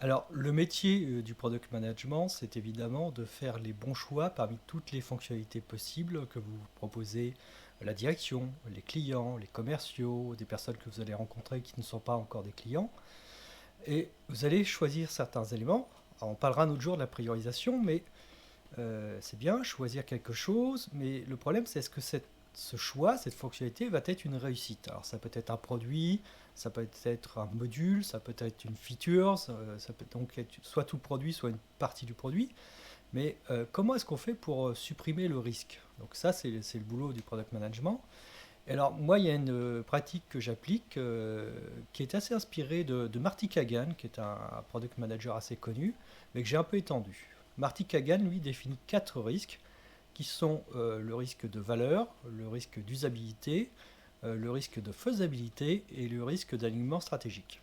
Alors, le métier du product management, c'est évidemment de faire les bons choix parmi toutes les fonctionnalités possibles que vous proposez la direction, les clients, les commerciaux, des personnes que vous allez rencontrer qui ne sont pas encore des clients. Et vous allez choisir certains éléments. Alors, on parlera un autre jour de la priorisation, mais c'est bien, choisir quelque chose, mais le problème c'est est-ce que ce choix, cette fonctionnalité va être une réussite. Alors ça peut être un produit, ça peut être un module, ça peut être une feature, ça peut donc être soit tout le produit, soit une partie du produit. Mais comment est-ce qu'on fait pour supprimer le risque? Donc ça c'est le boulot du product management. Et alors moi il y a une pratique que j'applique qui est assez inspirée de Marty Kagan, qui est un product manager assez connu, mais que j'ai un peu étendu. Marty Kagan, lui, définit quatre risques qui sont le risque de valeur, le risque d'usabilité, le risque de faisabilité et le risque d'alignement stratégique.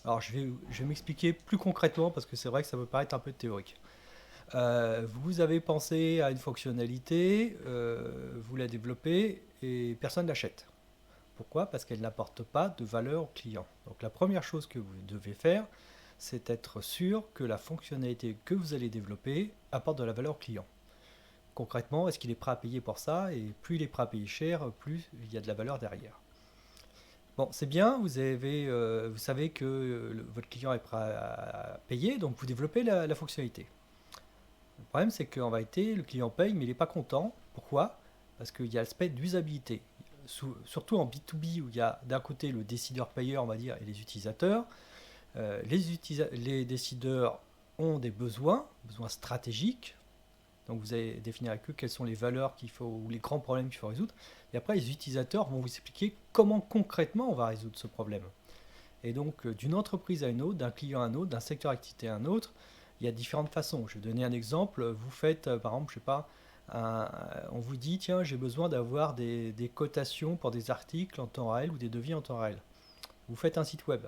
Alors je vais m'expliquer plus concrètement parce que c'est vrai que ça peut paraître un peu théorique. Vous avez pensé à une fonctionnalité, vous la développez et personne l'achète. Pourquoi? Parce qu'elle n'apporte pas de valeur au client. Donc la première chose que vous devez faire, c'est être sûr que la fonctionnalité que vous allez développer apporte de la valeur au client. Concrètement, est-ce qu'il est prêt à payer pour ça? Et plus il est prêt à payer cher, plus il y a de la valeur derrière. Bon, c'est bien, vous savez que votre client est prêt à payer, donc vous développez la fonctionnalité. Le problème, c'est qu'en réalité, le client paye, mais il n'est pas content. Pourquoi? Parce qu'il y a l'aspect d'usabilité. Surtout en B2B, où il y a d'un côté le décideur-payeur, on va dire, et les utilisateurs. Les décideurs ont des besoins stratégiques. Donc vous allez définir avec eux quelles sont les valeurs qu'il faut ou les grands problèmes qu'il faut résoudre. Et après, les utilisateurs vont vous expliquer comment concrètement on va résoudre ce problème. Et donc, d'une entreprise à une autre, d'un client à un autre, d'un secteur d'activité à un autre, il y a différentes façons. Je vais donner un exemple. Vous faites, par exemple, je sais pas, on vous dit, tiens, j'ai besoin d'avoir des cotations pour des articles en temps réel ou des devis en temps réel. Vous faites un site web.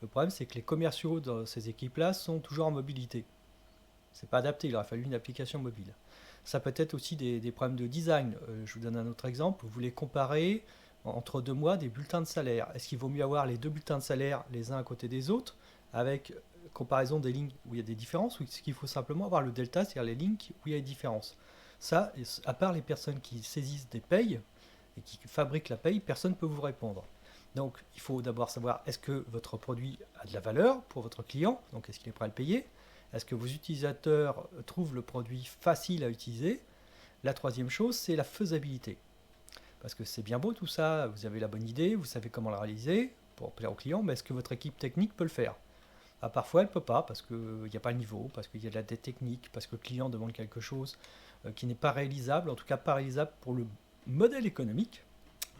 Le problème, c'est que les commerciaux dans ces équipes-là sont toujours en mobilité. C'est pas adapté, il aurait fallu une application mobile. Ça peut être aussi des problèmes de design. Je vous donne un autre exemple. Vous voulez comparer entre 2 mois des bulletins de salaire. Est-ce qu'il vaut mieux avoir les deux bulletins de salaire les uns à côté des autres avec comparaison des lignes où il y a des différences ou est-ce qu'il faut simplement avoir le delta, c'est-à-dire les lignes où il y a des différences? Ça, à part les personnes qui saisissent des payes et qui fabriquent la paye, personne ne peut vous répondre. Donc il faut d'abord savoir est-ce que votre produit a de la valeur pour votre client, donc est-ce qu'il est prêt à le payer? Est-ce que vos utilisateurs trouvent le produit facile à utiliser? La troisième chose, c'est la faisabilité. Parce que c'est bien beau tout ça, vous avez la bonne idée, vous savez comment la réaliser pour plaire au client, mais est-ce que votre équipe technique peut le faire? Ah, parfois elle ne peut pas parce qu'il n'y a pas le niveau, parce qu'il y a de la dette technique, parce que le client demande quelque chose qui n'est pas réalisable, en tout cas pas réalisable pour le modèle économique.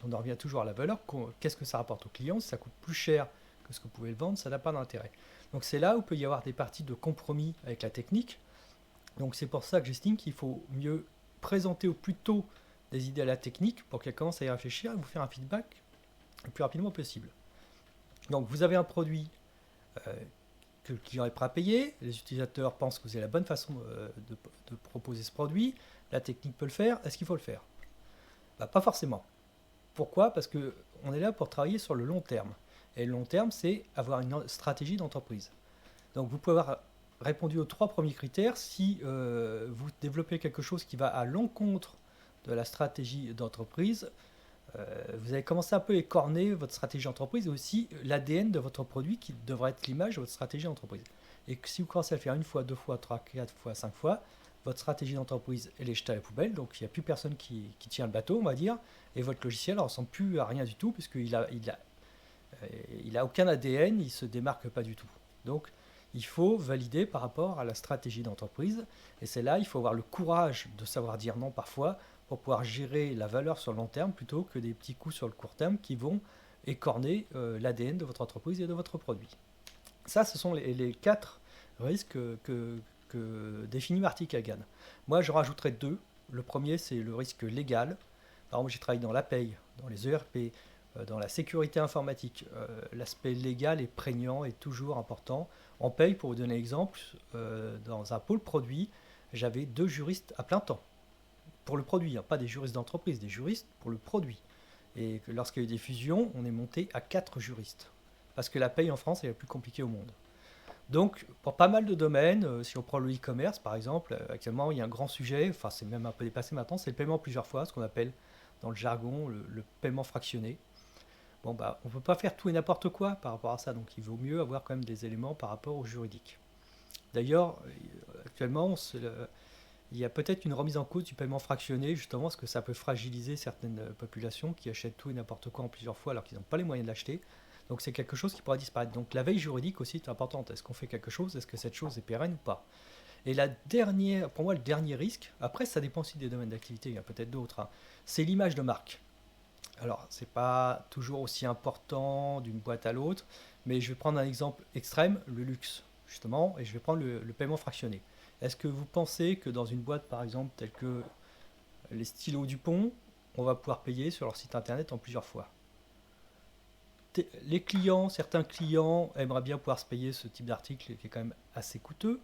On en revient toujours à la valeur. Qu'est-ce que ça rapporte au client? Si ça coûte plus cher que ce que vous pouvez le vendre, ça n'a pas d'intérêt. Donc c'est là où peut y avoir des parties de compromis avec la technique. Donc c'est pour ça que j'estime qu'il faut mieux présenter au plus tôt des idées à la technique pour qu'elle commence à y réfléchir et vous faire un feedback le plus rapidement possible. Donc vous avez un produit euh, que le client est prêt à payer, les utilisateurs pensent que vous avez la bonne façon de proposer ce produit, la technique peut le faire, est-ce qu'il faut le faire? Bah, pas forcément. Pourquoi? Parce qu'on est là pour travailler sur le long terme. Et le long terme, c'est avoir une stratégie d'entreprise. Donc vous pouvez avoir répondu aux trois premiers critères si vous développez quelque chose qui va à l'encontre de la stratégie d'entreprise. Vous allez commencer un peu à écorner votre stratégie d'entreprise et aussi l'ADN de votre produit qui devrait être l'image de votre stratégie d'entreprise. Et que si vous commencez à le faire une fois, deux fois, trois, quatre fois, cinq fois, votre stratégie d'entreprise elle est jetée à la poubelle, donc il n'y a plus personne qui tient le bateau, on va dire, et votre logiciel ne ressemble plus à rien du tout puisqu'il a aucun ADN, il ne se démarque pas du tout. Donc il faut valider par rapport à la stratégie d'entreprise, et c'est là il faut avoir le courage de savoir dire non parfois pour pouvoir gérer la valeur sur le long terme plutôt que des petits coups sur le court terme qui vont écorner l'ADN de votre entreprise et de votre produit. Ça, ce sont les quatre risques que définit Marty Kagan. Moi, je rajouterais deux. Le premier, c'est le risque légal. Par exemple, j'ai travaillé dans la paye, dans les ERP, dans la sécurité informatique. L'aspect légal est prégnant et toujours important. En paye, pour vous donner un exemple, dans un pôle produit, j'avais 2 juristes à plein temps. Pour le produit, hein, pas des juristes d'entreprise, des juristes pour le produit. Et lorsqu'il y a eu des fusions, on est monté à 4 juristes. Parce que la paye en France est la plus compliquée au monde. Donc, pour pas mal de domaines, si on prend le e-commerce par exemple, actuellement il y a un grand sujet, enfin c'est même un peu dépassé maintenant, c'est le paiement plusieurs fois, ce qu'on appelle dans le jargon le paiement fractionné. Bon bah on peut pas faire tout et n'importe quoi par rapport à ça, donc il vaut mieux avoir quand même des éléments par rapport au juridique. D'ailleurs, actuellement, il y a peut-être une remise en cause du paiement fractionné, justement parce que ça peut fragiliser certaines populations qui achètent tout et n'importe quoi en plusieurs fois alors qu'ils n'ont pas les moyens de l'acheter. Donc c'est quelque chose qui pourra disparaître. Donc la veille juridique aussi est importante. Est-ce qu'on fait quelque chose? Est-ce que cette chose est pérenne ou pas? Et la dernière, pour moi, le dernier risque, après ça dépend aussi des domaines d'activité, il y a peut-être d'autres, hein, c'est l'image de marque. Alors, c'est pas toujours aussi important d'une boîte à l'autre, mais je vais prendre un exemple extrême, le luxe, justement, et je vais prendre le paiement fractionné. Est-ce que vous pensez que dans une boîte, par exemple, telle que les stylos Dupont, on va pouvoir payer sur leur site internet en plusieurs fois? Les clients, certains clients aimeraient bien pouvoir se payer ce type d'article qui est quand même assez coûteux.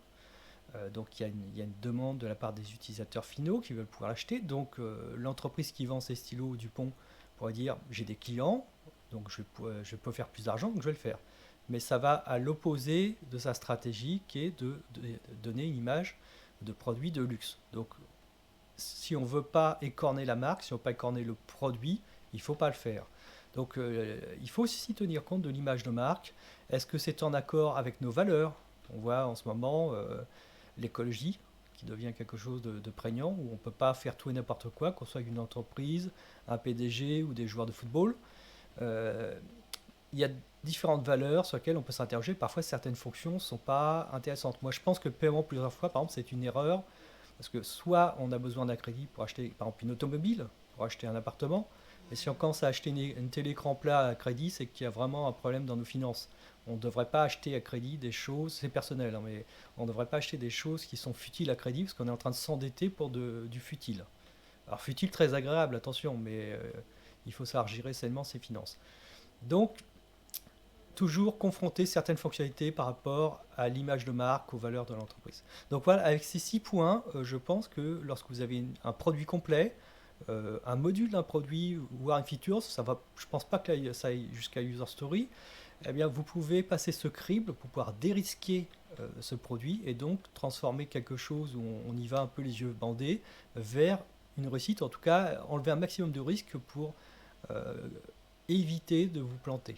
Donc il y a une demande de la part des utilisateurs finaux qui veulent pouvoir l'acheter. Donc l'entreprise qui vend ces stylos Dupont pourrait dire j'ai des clients, donc je peux faire plus d'argent, donc je vais le faire. Mais ça va à l'opposé de sa stratégie qui est de donner une image de produit de luxe. Donc si on ne veut pas écorner la marque, si on ne veut pas écorner le produit, il ne faut pas le faire. Donc il faut aussi tenir compte de l'image de marque. Est-ce que c'est en accord avec nos valeurs? On voit en ce moment l'écologie qui devient quelque chose de prégnant, où on ne peut pas faire tout et n'importe quoi, qu'on soit une entreprise, un PDG ou des joueurs de football. Euh, il y a différentes valeurs sur lesquelles on peut s'interroger. Parfois, certaines fonctions ne sont pas intéressantes. Moi, je pense que le paiement plusieurs fois, par exemple, c'est une erreur, parce que soit on a besoin d'un crédit pour acheter, par exemple, une automobile, pour acheter un appartement, et si on commence à acheter une télé écran plat à crédit, c'est qu'il y a vraiment un problème dans nos finances. On ne devrait pas acheter à crédit des choses, c'est personnel, hein, mais on ne devrait pas acheter des choses qui sont futiles à crédit, parce qu'on est en train de s'endetter pour du futile. Alors futile très agréable, attention, mais il faut savoir gérer sainement ses finances. Donc, toujours confronter certaines fonctionnalités par rapport à l'image de marque, aux valeurs de l'entreprise. Donc voilà, avec ces 6 points, je pense que lorsque vous avez un produit complet, un module d'un produit, voire une feature, ça va, je ne pense pas que ça aille jusqu'à user story, eh bien vous pouvez passer ce crible pour pouvoir dérisquer ce produit et donc transformer quelque chose où on y va un peu les yeux bandés vers une réussite, en tout cas enlever un maximum de risques pour euh, éviter de vous planter.